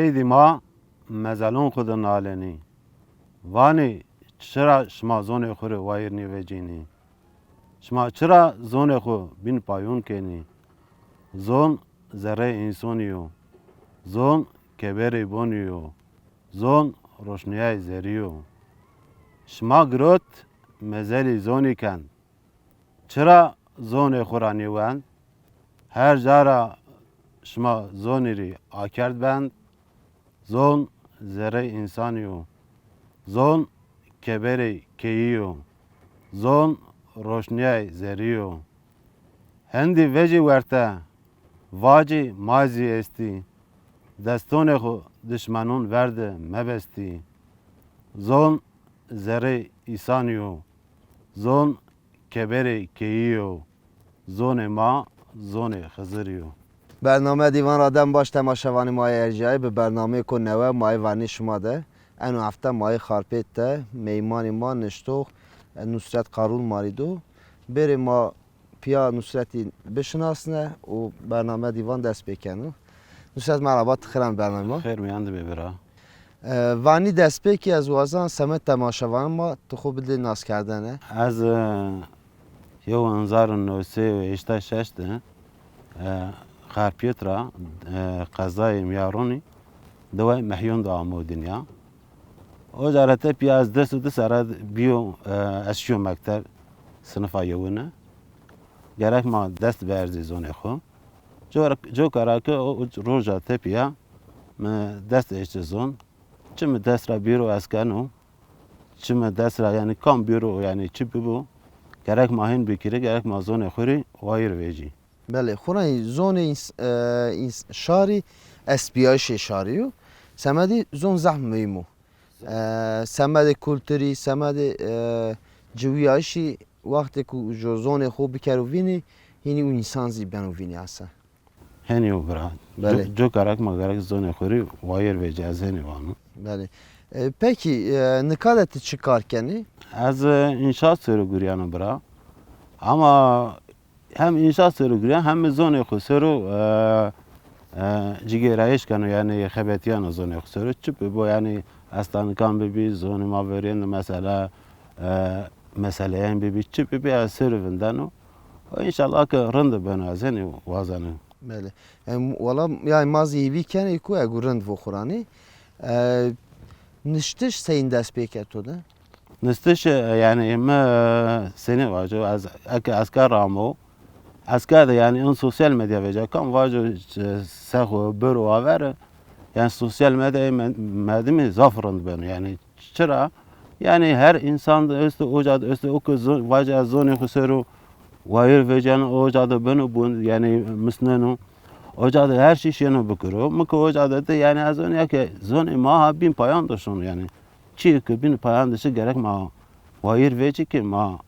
Eydi ma mezalon خود نالنی وانی چرا شما زون خور وایرنی و جینی شما چرا زون خو بین پایون کنی زون ذره انسانیو زون کبری بونیو زون روشنیای زریو شما گروت مزلی زونی کن چرا زون خورانی وند هر جارا شما زونی ری آکرد بند زون ذره انسانیو زون کبری کییو زون روشنیای زریو هندی وجی ورته واجی مازی استی دستون خو دشمنون ورده مبستی زون ذره ایسانیو زون کبری کییو زون ما زون خزریو برنامه دیوان رادن باش تماشاوانی مای ارجایی به برنامه کنوه مای ورنی شما ده انو هفته مای خارپیت ده میمانی ما نشتوخ نصرت قارون ماریدو بری ما پیا نصرتی بشناسنه و برنامه دیوان دست بکنو نصرت مرحبا تخیرم برنامه ما خیر میانده ببرا وانی دست بکی از وازان سمت تماشاوان ما تو خوب بدلی ناس کردنه از یو انظار نوسه و اشتا ششته خارپیت را قضای میارونی دوای محیون دو آمو دنیا او جارته پی از دست و دست را بیو اشیو مکتب سنفا یونه گرک ما دست به ارزی زونه خو جو کرا که روژا تپیا دست اشت زون چم دست را بیرو از کنو چم دست را یعنی کام بیرو یعنی چی ببو گرک ما هین بکیره گرک ما زونه خوری وایر ویجی بله خورای زون شاری اسپیایش شاریو سمدی زون زحم میمو سمد کلتوری سمد جویایشی وقتی که جو زون خوب بکرو وینی هینی اون انسان زی بنو وینی اصلا هنیو برا جو کرک ما گرک زونه خوری وایر ویجی از هنی وانو بله peki ne kadar çıkarken از انشاء سر گریانو برا اما هم انشاء سر گریان هم زونه خو سرو جگرایش کنو یعنی خبتیان زونه خو سرو چپ بو یعنی استان کان ببی زونه ما ورین مثلا مسئله این ببی چپ ببی از سر وندانو و انشالله که رند بنا زنی وازنو بله valla yani mazı iyiken iku egurund vukhurani niştiş seyin dest peket o da نستش يعني ما سنة واجو از اسكار رامو اسكار يعني ان سوسيال ميديا وجا كم واجو سخو برو آور yani sosyal medya medimi zafırın ben yani çıra yani her insan da üstü ocağda üstü o kız vaca zone kusuru vayır vecan ocağda ben bu yani misnenu ocağda her şey şunu bukuru mıkı ocağda da yani az önce ki zone ma bin payan da şunu yani çiğ bin payan dışı gerek ma vayır veci ki ma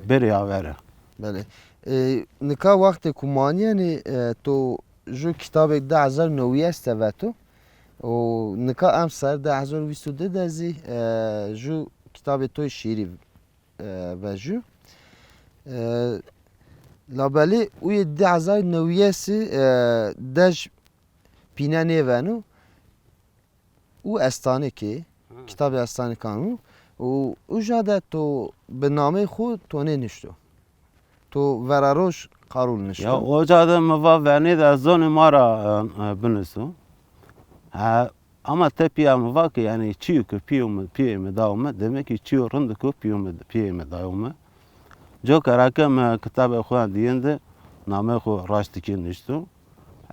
bir ya vere. بله نکا وقت کمانی یعنی تو جو کتاب 10,000 است و تو و نکا ام سر 10,022 دزی جو کتاب توی شیری و جو لابلی اوی 10,000 دج پینه نیوانو او استانه که کتاب استانه کانو و او جاده تو به نامه خود تو نشتو تو وراروش قارون نشتو Ya ocağda mı verni de zone mara binisu. Ama tepiya mı var ki yani çiğ ki piyum davamı demek ki çiğ rındı ki piyum davamı. Jo karakam kitabı kuan diyende name ku rastiki niştu.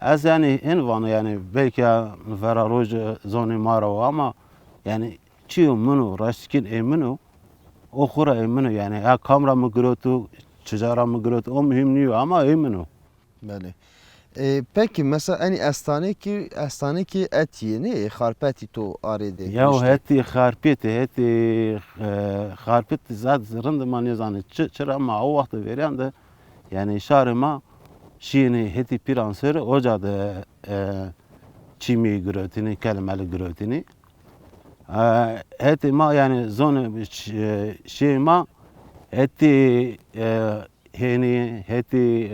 Az yani en vanı yani belki veraroj zone mara ama yani çiğ munu rastikin eminu okura eminu yani ya kamera mı grotu çicara mı grotu o mühim değil ama eminu. بله peki mesela hani estane ki et yeni harpeti to arede Ya heti harpeti zat zırındı man yazanı çıra ama o vakti veren de yani şarıma şiini heti piransörü ocadı çimi grötini kelimeli grötini heti ma yani zonu şey ma heti heni heti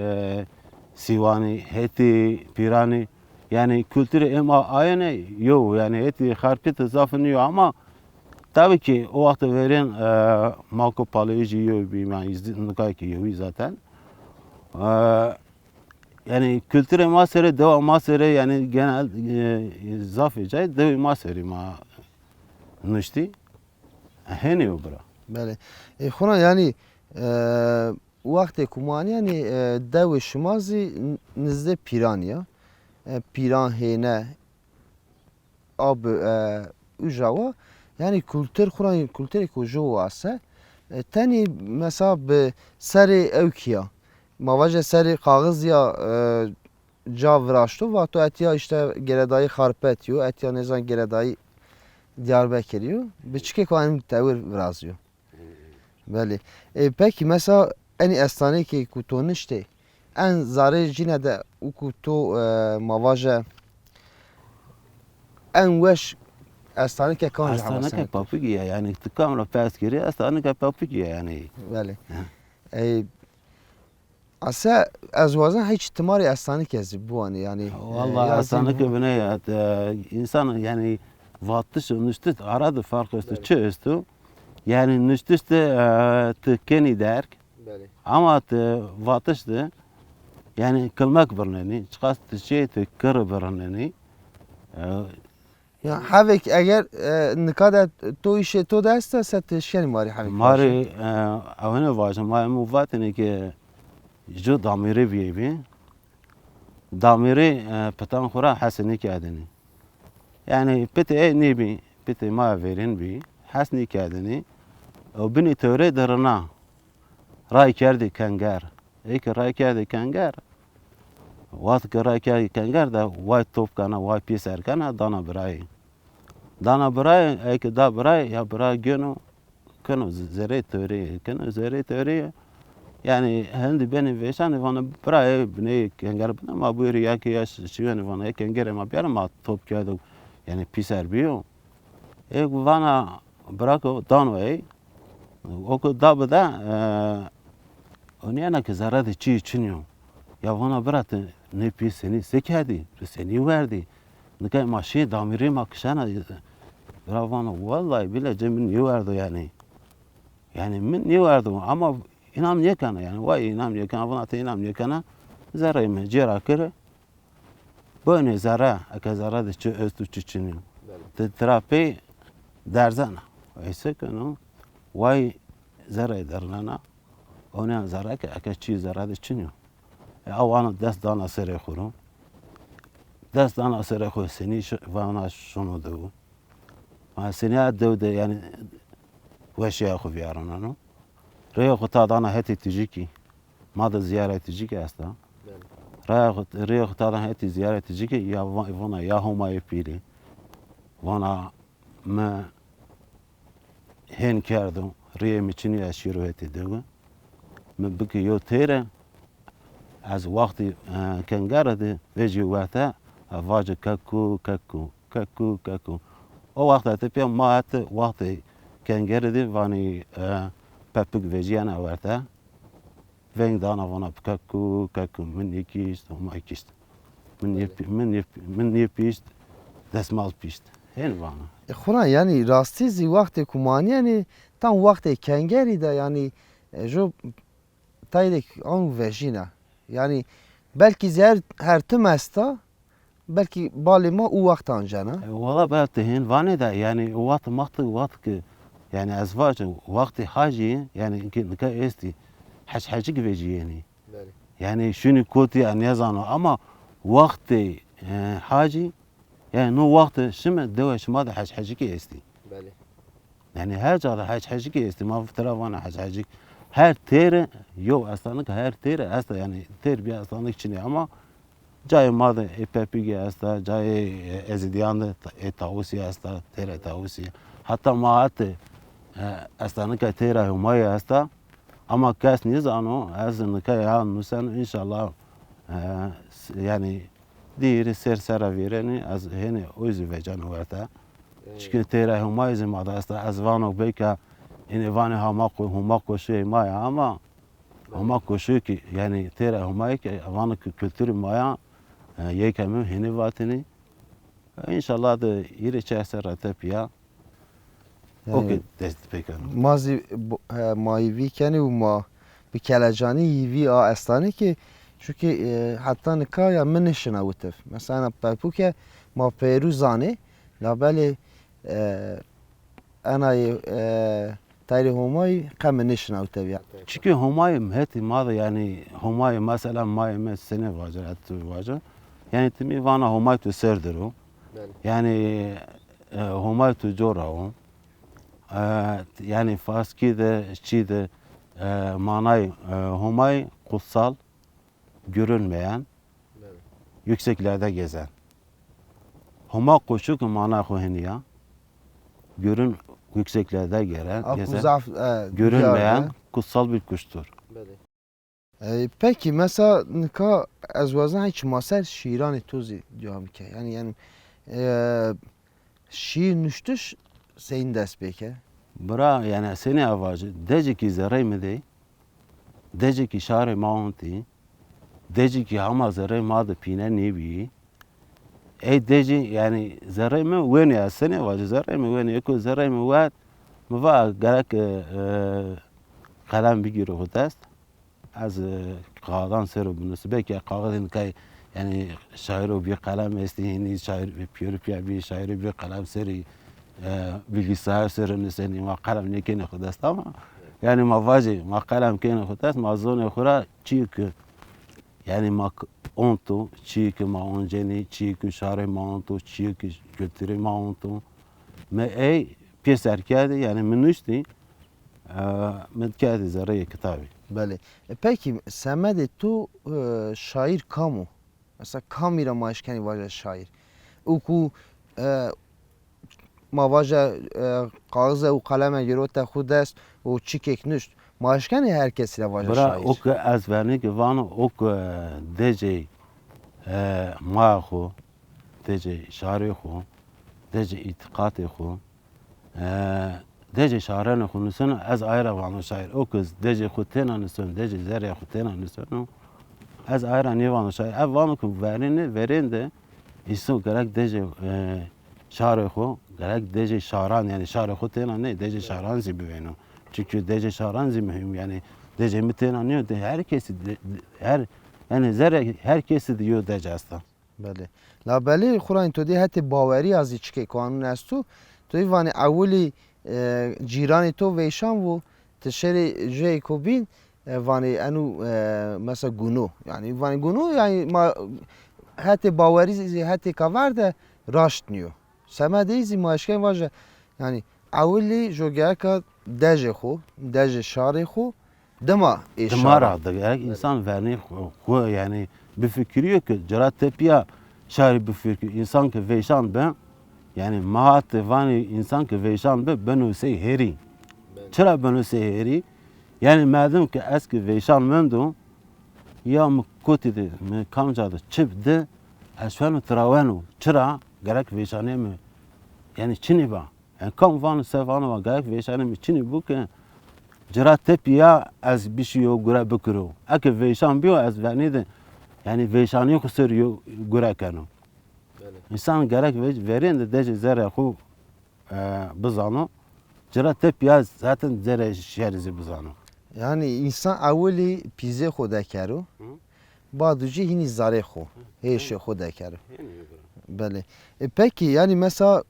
Sivani, Heti, Pirani, yani kültürü ema aynı yok yani eti harpet zafını yok ama tabii ki o vakti veren Marco Polo'yu yiyor bir yani izdiğin ki yiyor zaten. Yani kültüre masere devam masere yani genel zaf ecay devam masere ma nişti. Hene o bra. بله خونه یعنی وقتی کمانی یعنی دو شمازی نزد پیرانیا پیران هینه آب اجاوا یعنی کلتر خوران کلتری که جو واسه تنی مثلا به سر اوکیا مواجه سر کاغذ یا جا وراشتو و تو اتیا işte geredayı harpetiyor etiya nezan geredayı Diyarbakır'ıyor bir çıkı koyun tevir vrazıyor. Beli. Peki mesela en estane ki kutonişte en zare cine de u kutu mavaje en veş estane ki kan Astana ke papigiye yani tıkamla peskeri astana ke papigiye yani. Beli. Asa az vazan hiç timari estane kezi bu ani yani. Vallahi astana ke bine ya insan yani vattış nüştü aradı fark üstü çözdü. Yani nüştü tıkkeni derk. Beli. Ama vattıştı. Yani kılmak birneni, çıkastı şey tıkkır birneni. Ya havek eğer nikada to işe to desta satışken mari havek. Mari avene vaje ma muvatene ki jo damiri biyebi. Damiri patan khura haseni kadeni. Yani pete nebi pete ma verin bi hasni kadeni. O bini töre derna. Ray kerdi kangar. Ek ray kerdi kangar. Wat ray kerdi kangar da white top kana white piece kana dana bray. Dana bray ek da bray ya bray gönü kano zere töre kano zere töre yani hendi beni veşan vana bray bine kangar bana ma bu ya ki ya şiven vana kangar ma bir ma top kağıdı yani piser biyo. Ek vana brako danway o da bada onu ki zararı çi içiniyor. Ya vana bıraktı ne pis seni sekedi seni verdi. Ne kadar maşe damiri makşana Ravana vallahi bile cemin yiyordu yani. Yani min yiyordu ama inam yekana yani vay inam yekana bana te inam yekana zara mı cera kere. Böyle zara akazara da östü çiçiniyor. Te terapi derzana. Oysa kanu vay zara derlana ona zara ki akaçı zara da çiniyor. Avana dest dana sere kuru. Dest dana sere kuru seni vana şunu da bu. سنة دودة يعني وش ياخذ في عرنا ريا قطع أنا هاتي تجيكي ماذا زيارة تجيكي أصلا ريا قطع أنا هاتي زيارة تجيكي يا فانا يا هما يبيلي وانا ما هن كاردو ريا ميشيني أشيرو هاتي دوغا من بكي يو تيرا از وقتي كان قارد فيجي وقتا فاجا كاكو كاكو كاكو كاكو o vakti tepe maat vakti kengerdi vani pepik vejiyana varta veng dana vana kaku min ikist ma ikist min pist desmal pist hen vana. Xuna yani rastizi vakti kumani yani tam vakti kengeri de yani jo taydek an vejina yani belki zer her tümesta belki balima o vaktan cana. Valla belki hen vane da yani o vakti ki yani azvaç vakti hacı yani ki esti hacı gibi yani. Yani şunu koti anyazano ama vakti hacı yani no vakti şimdi deva şimdi da hacı ki esti. Yani her cada hacı ki esti ma ftara vana hacı her tere yo aslında her tere aslında yani terbiye aslında için ama جای ماده اپیگی است، جای ازدیان تاوسی است، تیره تاوسی. حتی ماهات استانه که تیره همای است، اما کس نیز آنو از نکه یا نوسن انشالله yani diğeri ser vereni az hene özü ve canı varta. Çünkü tera humayız mada asta az vano beka in vane hamako şey maya ama hamako şey ki yani tera humay ki vano kültürü maya yekemim hini vatini. İnşallah da yeri çeser tepiya. Okey dest pekan. Mazi mایی وی کنی و ما به کلجانی وی استانی که شو که حتی نکا یا من نشنوتف مثلا پپو که ما پیروزانه لابلی انا تایری همای قم نشنوتف یا Çünkü Humayı meheti madı yani Humayı mesela Humayı sene vacar atı vacar. Yani timi vana Humayı tu serdir o. Yani Humayı tu jora o. Yani Farski de Çi de manay Humayı kutsal görünmeyen yükseklerde gezen. Huma koşuk mana huheniya görün yükseklerde gezen akuzaf görünmeyen kutsal bir kuştur. Peki mesela nka az vazan hiç masal şiirani tozi diyorum ki yani şiir nüştüş senin dest peki. Bra yani seni avacı deci ki zerre mi dey deci ki şare maunti deci ki hama zerre madı pine nebi deci yani zerre mi weni ya seni avacı zerre mi weni eko zerre mi vat mi va gerek kalem bigiro hudest az kağıdan sero bunu belki kağıdın kay yani şair o bir kalem istihini şair bir bir şair bir kalem seri bilgisayar sırrını seni ma kalem ne kene hudest ama yani ma vaji ma kalem kene hudest ma zone khura çiğ yani ma onto çiğ ma onjeni çiğ şair ma onto çiğ götürü ma onto me piyes erkedi yani minüşti medkedi zerre kitabı. Bale. Peki Semedi tu şair kamu? Mesela kamera maşkeni vaja şair. Uku ma vaja kağıza u kaleme girote xudest u çikek nüşt. Maşkeni herkes ile vaja Bra şair. ok az vernik vano ok dece maaxu dece şarixu dece itikatı xu dece şarene xu nüsün az ayra vano şair ok dece xu tena nüsün dece zerya xu tena nüsün az ayra ne vano şair ev vano ku verinde isu gerek dece şarixu gerek dece şaran yani şarixu tena ne dece şaran zibiveno çünkü dece şaran mühim yani dece mitena ne de herkesi her yani zerre herkesi diyor dece aslında. Bale. La bale Kur'an to di hati baweri az içke kanun astu. To ivani awli jirani to veşan vu teşeri Jacobin vani anu mesela gunu yani vani gunu yani ma hati baweri hati kavarda raştniyor. Semedizi maşken vaja yani awli jogaka deje xo deje şari xo dema Dımara da gerek insan verni yani bir fikri ki cerat tepiya şari bir fikri insan ki veşan ben yani mahat vani insan ki veşan ben o şey heri. Çıra ben o şey heri yani madem ki eski veşan mendum ya mı kotide mi kamcadı çıpdı aşfanı travanu çıra gerek veşane mi yani çini ba yani kam vanı sevanı var gerek veşane mi çini bu ki cerat tepiya az bir şey yok göre bakıyor. Akı veşan bir az verni yani veşanı yok sürüyor göre kanı. İnsan gerek verin de dece zerre xu bizano cerat tepiya zaten zerre şerizi bizano. Yani insan awli pize xoda karo. Baduji hini zare xo. Heşe xoda karo. Bale. Peki yani mesela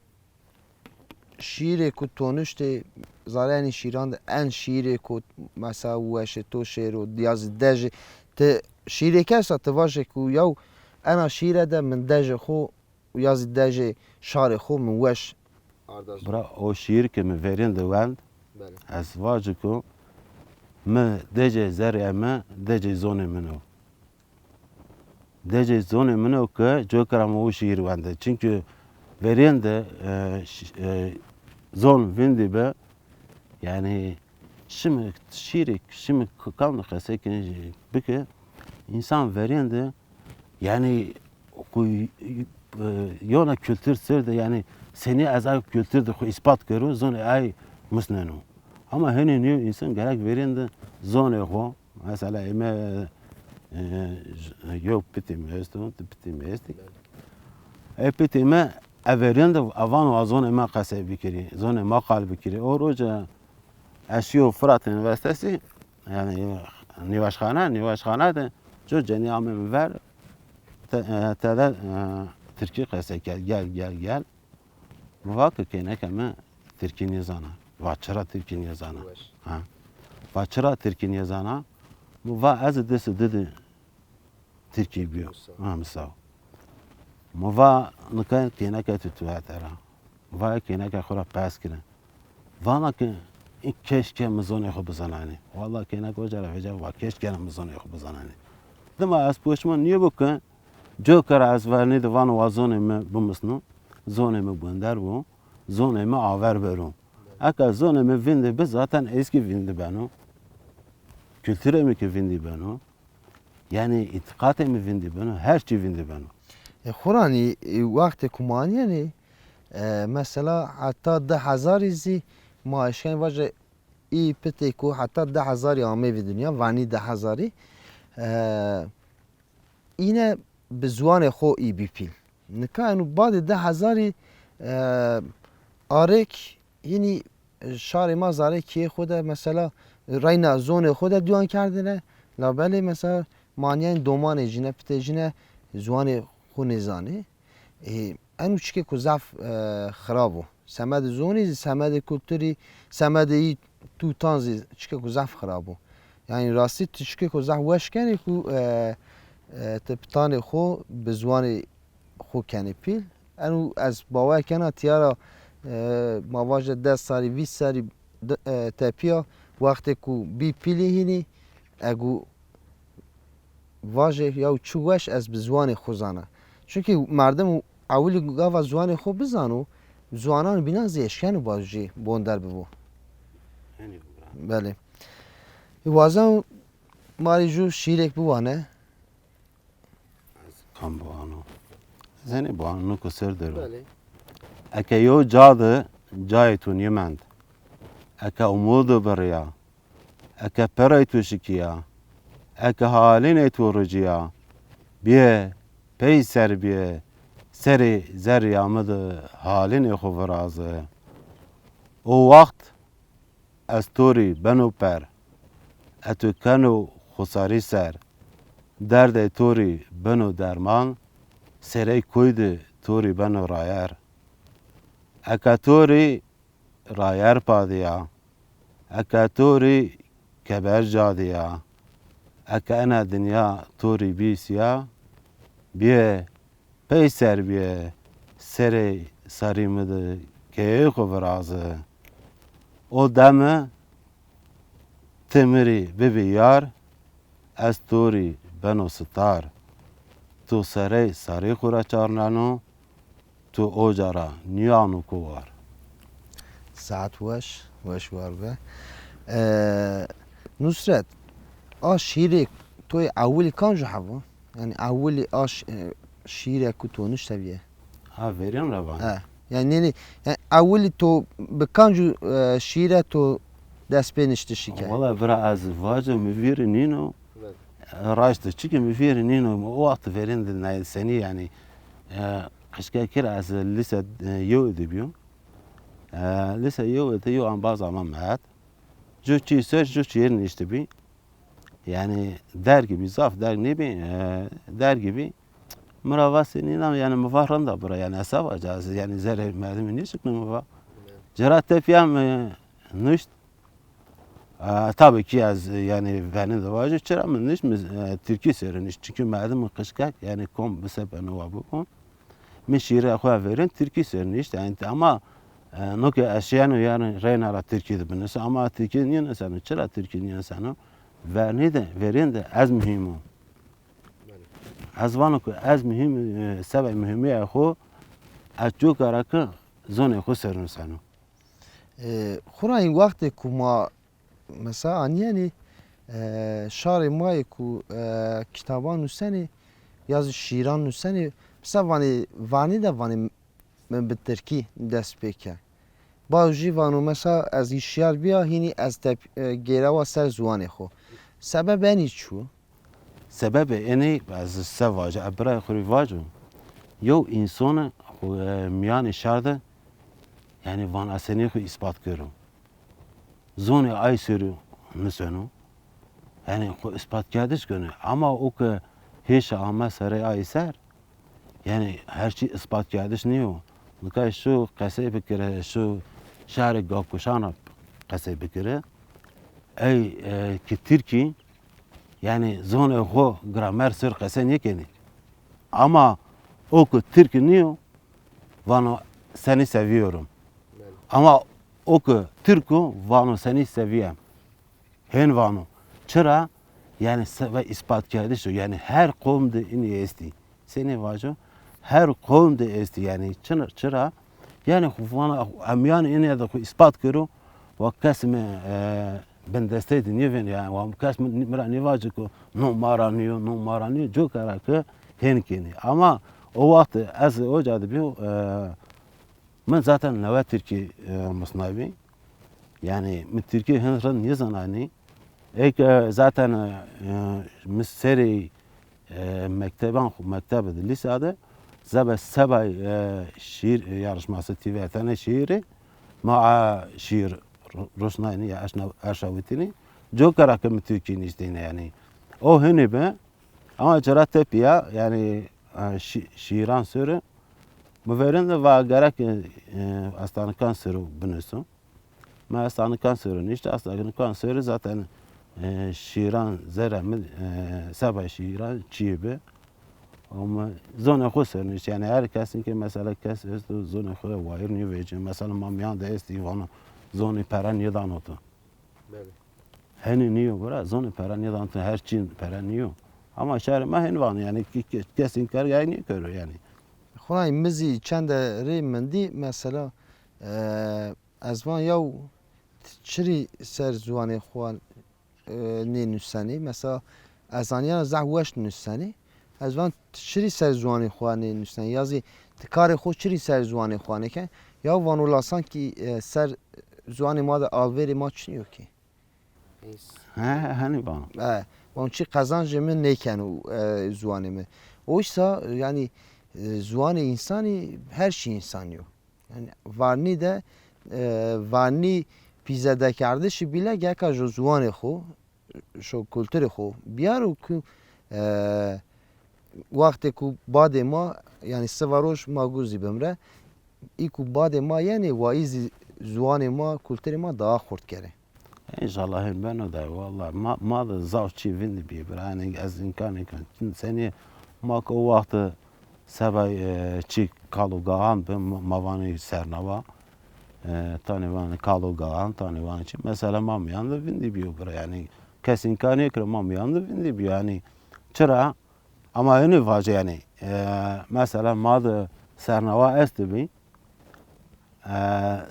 şiire ku tonuşte zarani şiran en şiire ku mesela weşe to şero diyaz deje te şiire kesa te vaje ku yav ana şiire de min deje xo yaz deje şare xo min weş Bra o şiir ki mi verin de wend az vacı ku mi dece zerre mi dece zone mino. Dece zone mino ki jokaram o şiir wende. Çünkü verin de zon vindi be yani şimdi şiirik şimdi kaldı kasekin bike insan verinde yani yona kültür sırdı yani seni azay kültürdü ispat görü zon ay musnenu ama hani ne insan gerek verinde zon ho mesela eme yok piti mestun piti mesti piti me everind avan و azon ما قصه بکری زون ما قال بکری او روز اشیو فرات üniversitesi yani nivaşkhane de جو جنی عام ver تدا Türkiye قصه gel muvak kene keme Türkiye nizana vaçra Türkiye nizana ha vaçra Türkiye nizana muva az desi dedi Türkiye biyo ha misal muva nka kene ka tutu hatara muva kene ka khura pas kine vana ki keşke mizone xo bizanani vallahi kene ko jara veja va keşke mizone xo bizanani dema az poşman niye bakın Joker az verni de van wazone me bumusnu zone me bundar bu zone me aver beru aka zone me vindi biz zaten eski vindi benu kültüre mi ki vindi benu yani itikate mi vindi benu her şey vindi benu خورانی وقت کمانی یعنی مثلا حتی 10,000 زی ماشین واجه ای پتی کو حتی 10,000 آمه وی دنیا وانی 10,000 اینه به زوان خو ای بی پیل نکه اینو بعد 10,000 آرک یعنی شار ما زاره که خود مثلا راینا زون خود دیوان کردنه لابلی مثلا مانیان دومان جنه پتی جنه زوان خو نزانه انو چیکه که ضعف خرابو سمد زونی سمد کلتوری سمد ای تو تانزی چیکه که ضعف خرابو یعنی راستی چیکه که ضعف وش کنی که تپتان خو به زوان خو کنی پیل انو از باور کنه تیارا مواجه 10 سالی 20 سالی تپیا وقتی که بی پیلی هینی اگو واجه یا چوش از به زوان خوزانه چونکه مردم اولی گاوا زوان خوب بزنو زوانان بینن زیشکن بازجی بوندر ببو بله وازم ماری جو شیرک بوانه kan boğanı zeni boğanı kusur derim eke yo cadı cayetun yemand eke umudu beriya eke peraytu şikiya eke haline tu rıciya biye peyser biye seri zer yamadı haline xuverazı o vakt estori benu per etü kenu xusari ser derde توری بنو درمان سری کوید توری بنو رایر اکا توری رایر پادیا اکا توری کبر جادیا اکا انا دنیا توری بیسیا بیه پیسر بیه سری سریمد که خو برازه او دمه تمری ببیار از توری بنو ستار تو سری سری خورا چارنانو تو اوجارا نیانو کوار ساعت وش وار به نصرت آش شیرک توی اولی کان جو حوا یعنی اولی آش شیرک کو تو نشتویه ها vereyim روان yani اولی تو بکانجو شیره تو دست بینشتی شیکه والله برا از واجه مفير نينو راجت تشيكي مفير نينو وقت فيرين دل سني يعني قشكا كير از لسه يو دبيو لسه يو تيو عن بعض عمان معات جو تشي سير جو تشير نشتبي yani der gibi zaf der ne bi der gibi mıravasının yani müfarran da bura yani asab acaz yani zerre merdiven ne çıkmıyor mu cerat tepiyam nuşt tabii ki az yani benim de var çera mı niş mi Türkiye seriniş çünkü merdiven kışkak yani kom besebe ne var bu kom meşire akwa verin Türkiye seriniş yani ama noke aşyanı yani reynara Türkiye'de binesi ama Türkiye'nin insanı çera Türkiye'nin insanı verni de verin de az mühim از وانو که از مهم سبب مهمی خو از جو کارک زون خو سرنسانو خورا این وقت که ما مثلا یعنی شار مای که کتابان نوسنی یا شیران نوسنی مثلا وانی ده وانی من به ترکی دست بکن باوجی وانو مثلا از ایشیار بیا هینی از گیره و سر زوان خو سبب اینی چو؟ سبب اینی از سواج ابرای خوری واجو یو انسان میان شرده یعنی وان اسنی خو اثبات کرو زون ay sürü nüsenu yani ispat kâdiş günü ama o ki hiç ama sarı ay ser yani her şey ispat kâdiş niye o Lütfen şu kase bikire şu şehir gakuşana kase bikire ay ki Türkiye yani zone ho gramer sür kase niye keni ama o ki Türkiye niye o vano seni seviyorum ama o ki Türk'ü vano seni seviyorum hen vano çıra yani ve ispat kâdi şu yani her kavimde ini esti seni vajo her kavimde esti yani çıra yani vana amyan ini da ispat kuru ve kasme ben desteği niye ben yani ve kasme mira ne vajo ko no maranıyor jo karakı hen keni ama o vakti az o cadı bir من zaten neve Türkiye musnavi yani mit Türkiye henüz ne zanani ek zaten miseri mektebe lisede zebe sebay şiir yarışması TV'den şiiri ma şiir Rusnayni ya aşavitini jokara kem Türkiye'nin isteyine yani o hene be ama cera tepiya yani şiiran sürü Müverrinde ve gerek hastane kanseri bünüsü. Ma hastane kanseri işte hastane kanseri zaten şiran zeremi sabah şiran çiğbe. Ama zona khusern işte yani herkesin ki mesela kes zona khusern wayr ni vece mesela mamyan da esti vano zona paran yedan otu. Hani niyo bura zona paran yedan otu her çin paran niyo. Ama şehir ma hen van yani kesin kar yani körü yani. خدای مزی چند ری مندی مثلا از وان یو چری سر زوانی خوان نی نوسانی مثلا از آنیا زحوش نوسانی از وان چری سر زوانی خوان نی نوسانی یازی کار خود چری سر زوانی خوانه که یا وانو لاسان کی سر زوانی ما ده آلوری ما چنیو کی Ha hani bana. وان چی قزانج من نیکنو زوانی می oysa yani zuan insani her şey insaniyo. Yani varni de varni pizade kardişi bile geka jo zuan xo şo kültür xo biyaro ku vakti ku bade ma yani sevaroş maguzi bemre iku bade ma yani vaiz zuan ma kültür ma daha kurt kere. İnşallah ben o da vallahi ma da zavçı vindi bir yani az imkanı kan seni ma o vakti Sabay çi kalugahan ben mavani sernava tanıvan kalugahan tanıvan için mesela mamyan da vindi bir yani kesin kanı kır mamyan da vindi bir yani çıra ama yeni vaje yani mesela mad sernava esti bir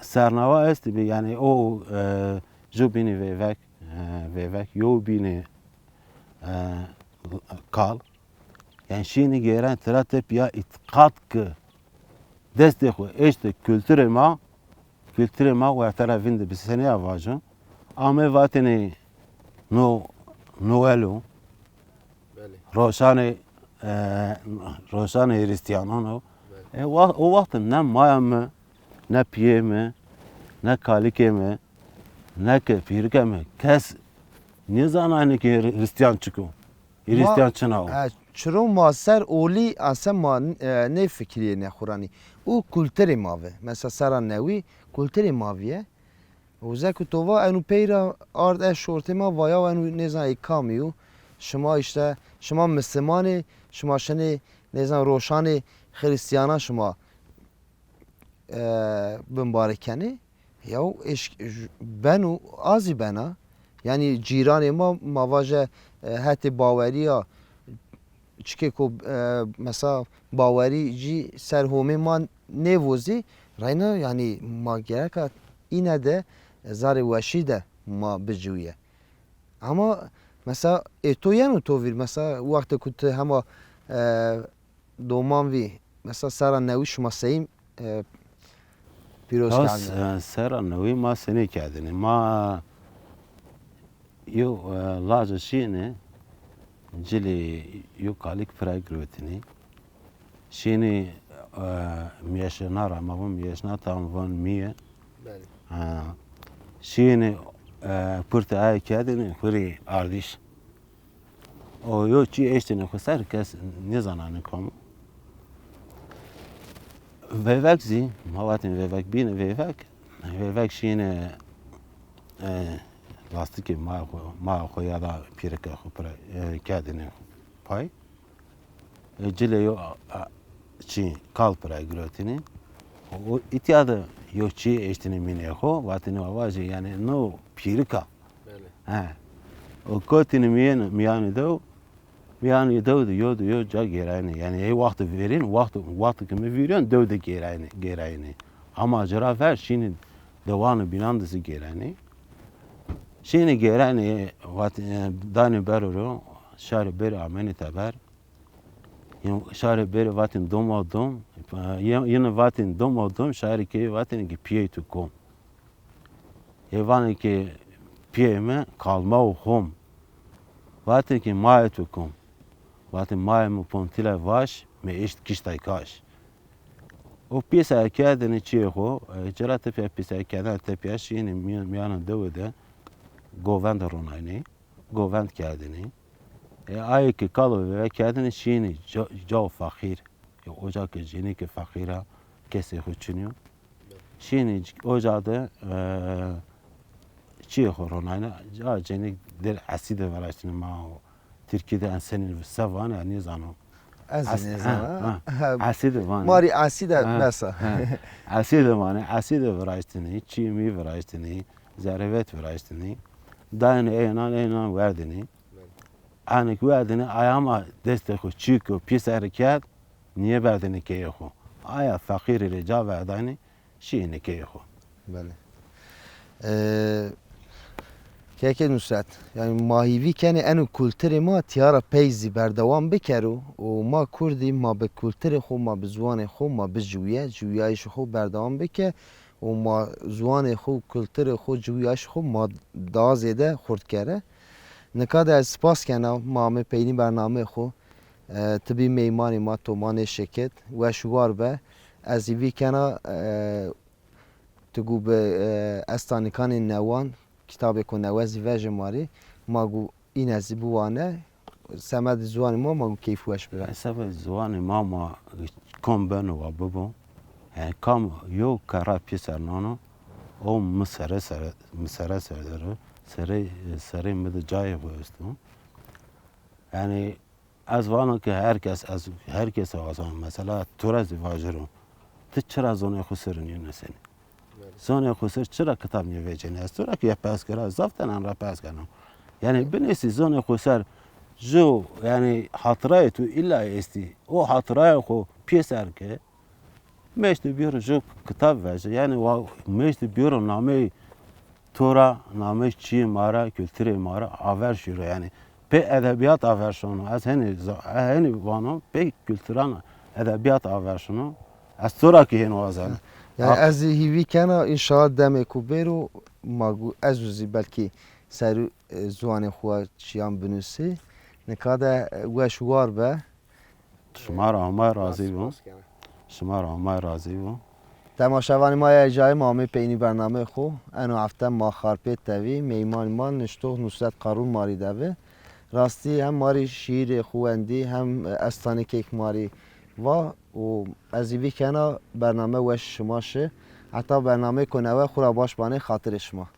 sernava esti bir yani o jubini vevek yo bini kal yani şimdi gelen tratep ya itikat ki destek işte kültüre ma ve tarafında bir sene avacın ama vateni Noel'u Roşane Hristiyanano o vakit ne maya mı ne piye mi ne kalike mi ne kefirke mi kes ne zaman ki Hristiyan çıkıyor Hristiyan çınağı Çro maser oli asema ne fikriye ne Kur'an'ı. O kültürü mavi. Mesela saran nevi kültürü maviye. O zekutova enu peyra ard eş ortema vaya enu nezan ikamiyo. Şuma işte şuma Müslümani, şuma şeni nezan roşani Hristiyana şuma bimbarekeni. Ya benu azi bena yani ciran ma mavaje hati baveriya چکه کو مثلا باوری جی سرهومی ما نوزی راینا یعنی ما گره که اینه ده زار وشیده ما بجویه اما مثلا تو یعنی تو ویر مثلا وقتی که همه دومان وی مثلا سر نویش ما سیم پیروز کردن سر نوی ما سنی کردن ما یو لاج شینه جلی یو کالیک پرگروتنی شینی میشنا را ما میشنا تام وان میه شینی پرت ای کردن خوری آردیش او یو چی اشتنی خسر کس نزانه کم ویوک زی ما وقتی ویوک بینه ویوک شینه لاستیکی ما خو یادا پیرکه خو پر کردن پای جلی یو چی کال پرای گروتینی و اتیاده یو چی اشتنی مینه خو وقتی نواجه یعنی نو پیرکا و کاتینی میانی دو یو جا گیرانی یعنی ای وقت ویرین وقت که میویرن دو گیرانی اما جرا فر شینی دوان بیناندسی گیرانی شینی گیرانی وقتی دانی برو شهر بر آمنی تبر شهر بر واتن دوم یه واتن دوم شهری که واتن کی پیه تو کم یوانی که پیه می kalma و خم واتن که مای تو کم واتن مای مو پونتیلا واش می اشت کشتای کاش و پیسه کردن چیه خو جرا تپیا پیسه کردن تپیاش یعنی میان دوده گووند رونایی گووند کردنی آیا که کالو و کردن شینی جا فقیر یا اوجا که جینی که فقیره کسی خود چنیو شینی اوجا ده چی خورونای جا جینی در اسید ورشتن ما ترکیده انسانی سوانه نیزانو از نزانه اسید وانه ماری اسید بسا اسید وانه اسید ورشتنی چی می ورشتنی ضربت ورشتنی داین اینان وردنی آنک وردنی آیا دست خو چیک و پیش حرکت نیه بردنی که خو آیا فقیر رجا وردنی شینه که خو بله که نصرت یعنی ماهیوی کنه انو کلتر ما تیارا پیزی بردوام بکرو و ما کردی ما به کلتر خو ما به زوان خو ما به جویایش خو بردوام بکه و ما زوان خو کلتر خو جویایش خو ما دازیده خورد کرده نکاد از سپاس کنم ما همه پیدی برنامه خو تبی میمانی ما تومان شکت و شوار به از ایوی کنه تگو به استانیکان نوان کتاب کنه وزی و جماری ما گو این از بوانه سمد زوان ما کیف وش بره سبب زوان ما کم بنو و ببو کم یو کارا پیسر نانو او مسره داره سری مد جای بایستم یعنی از وانو که هر کس آزان مثلا تو رازی واجرم تو چرا زونه خسرنی نسنی زونه خسر چرا کتاب نیویجنی است تو را که پس کرا زفتن آن را پس کنم یعنی بنویسی زونه خسر جو یعنی خاطره تو الا استی او خاطره خو پیسر که مشت بیرو جو کتاب وجه یعنی مشت بیرو نامه تورا نامه چی مارا کلتر مارا آور شروع یعنی به ادبیات آور شونو از هنی وانو به کلتران ادبیات آور شونو از تورا که هنو آزان یعنی از هیوی کنه انشاءالله دم کوبرو ماگو ازوزی بلکی سر زوان خواه چیان بنوسی نکاده وشوار به شما را همه راضی بون تماشاوانی ما یه جای ما همه پینی برنامه خو انو هفته ما خارپیت تاوی میمان ما نشتوخ نصرت قارون ماری دوه راستی هم ماری شیر خواندی هم استانی کیک ماری و از ایوی کنه برنامه وش شما شه حتی برنامه کنه و خورا باش بانه خاطر شما